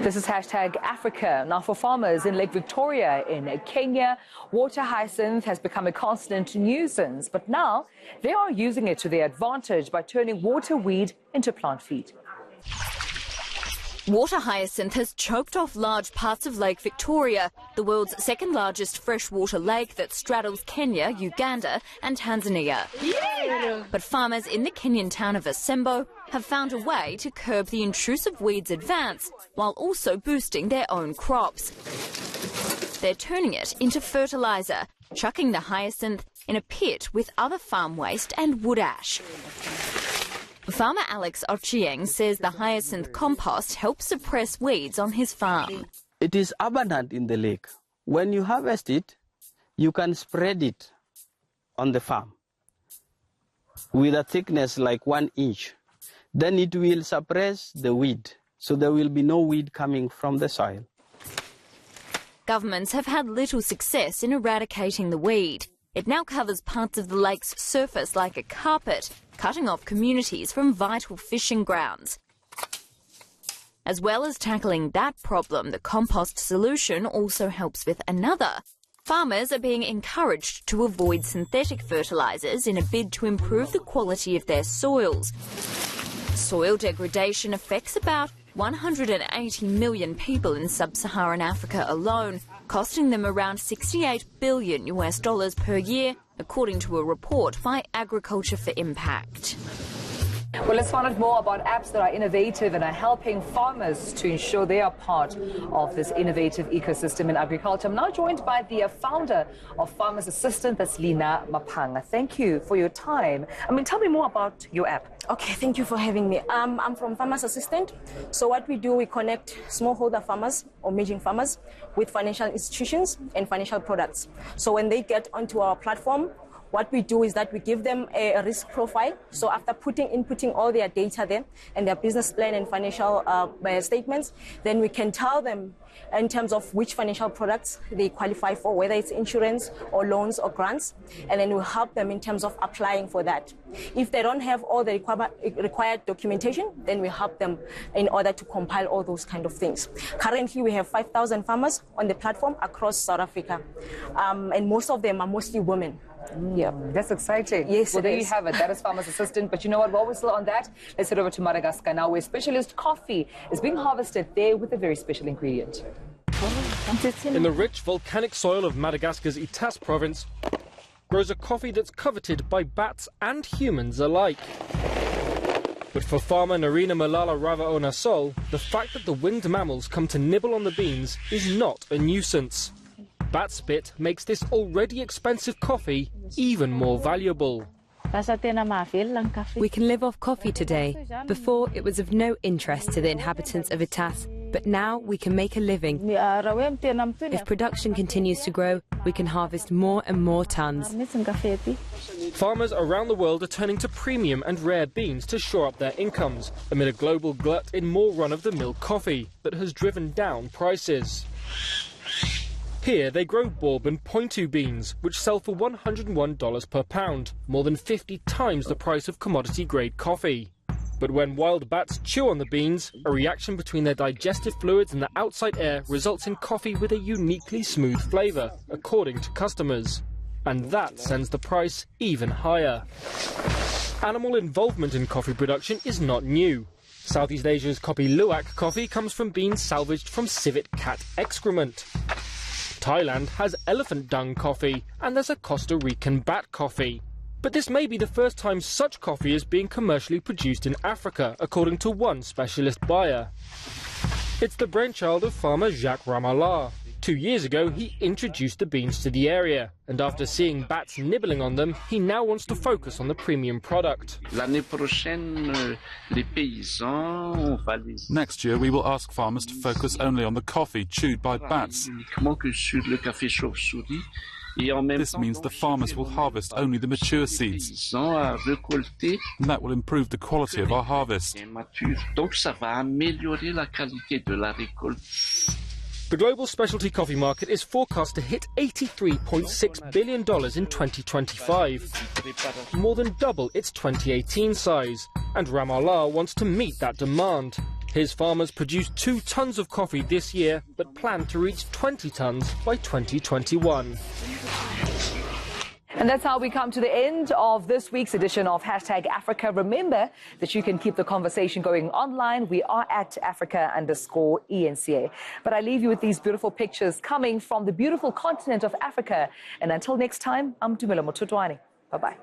This is #Africa. Now, for farmers in Lake Victoria in Kenya, water hyacinth has become a constant nuisance, but now they are using it to their advantage by turning water weed into plant feed. Water hyacinth has choked off large parts of Lake Victoria, the world's second largest freshwater lake that straddles Kenya, Uganda and Tanzania. Yeah! But farmers in the Kenyan town of Asembo have found a way to curb the intrusive weed's advance while also boosting their own crops. They're turning it into fertiliser, chucking the hyacinth in a pit with other farm waste and wood ash. Farmer Alex Ochieng says the hyacinth compost helps suppress weeds on his farm. It is abundant in the lake. When you harvest it, you can spread it on the farm with a thickness like 1 inch. Then it will suppress the weed, so there will be no weed coming from the soil. Governments have had little success in eradicating the weed. It now covers parts of the lake's surface like a carpet, cutting off communities from vital fishing grounds. As well as tackling that problem, the compost solution also helps with another. Farmers are being encouraged to avoid synthetic fertilisers in a bid to improve the quality of their soils. Soil degradation affects about 180 million people in sub-Saharan Africa alone, costing them around $68 billion per year, according to a report by Agriculture for Impact. Well, let's find out more about apps that are innovative and are helping farmers to ensure they are part of this innovative ecosystem in agriculture. I'm now joined by the founder of Farmers Assistant, that's Lina Mapanga. Thank you for your time. Tell me more about your app. Okay, thank you for having me. I'm from Farmers Assistant. So what we do, we connect smallholder farmers or emerging farmers with financial institutions and financial products. So when they get onto our platform, what we do is that we give them a risk profile. So after inputting all their data there and their business plan and financial statements, then we can tell them in terms of which financial products they qualify for, whether it's insurance or loans or grants, and then we'll help them in terms of applying for that. If they don't have all the required documentation, then we help them in order to compile all those kind of things. Currently, we have 5,000 farmers on the platform across South Africa, and most of them are mostly women. Yeah, that's exciting. Yes, well, there you have it. That is Farmers Assistant. But you know what? While we're still on that, let's head over to Madagascar now, where specialist coffee is being harvested there with a very special ingredient. In the rich volcanic soil of Madagascar's Itas province grows a coffee that's coveted by bats and humans alike. But for farmer Narina Malala Ravaona Sol, the fact that the winged mammals come to nibble on the beans is not a nuisance. Bat spit makes this already expensive coffee even more valuable. We can live off coffee today. Before, it was of no interest to the inhabitants of Itas, but now we can make a living. If production continues to grow, we can harvest more and more tons. Farmers around the world are turning to premium and rare beans to shore up their incomes, amid a global glut in more run-of-the-mill coffee that has driven down prices. Here they grow Bourbon Pointu beans, which sell for $101 per pound, more than 50 times the price of commodity-grade coffee. But when wild bats chew on the beans, a reaction between their digestive fluids and the outside air results in coffee with a uniquely smooth flavour, according to customers. And that sends the price even higher. Animal involvement in coffee production is not new. Southeast Asia's Kopi Luwak coffee comes from beans salvaged from civet cat excrement. Thailand has elephant dung coffee, and there's a Costa Rican bat coffee. But this may be the first time such coffee is being commercially produced in Africa, according to one specialist buyer. It's the brainchild of farmer Jacques Ramallah. 2 years ago, he introduced the beans to the area, and after seeing bats nibbling on them, he now wants to focus on the premium product. Next year, we will ask farmers to focus only on the coffee chewed by bats. This means the farmers will harvest only the mature seeds, and that will improve the quality of our harvest. The global specialty coffee market is forecast to hit $83.6 billion in 2025, more than double its 2018 size, and Ramallah wants to meet that demand. His farmers produced 2 tons of coffee this year, but plan to reach 20 tons by 2021. And that's how we come to the end of this week's edition of #Africa. Remember that you can keep the conversation going online. We are at Africa_ENCA. But I leave you with these beautiful pictures coming from the beautiful continent of Africa. And until next time, I'm Tumelo Motutwani. Bye-bye.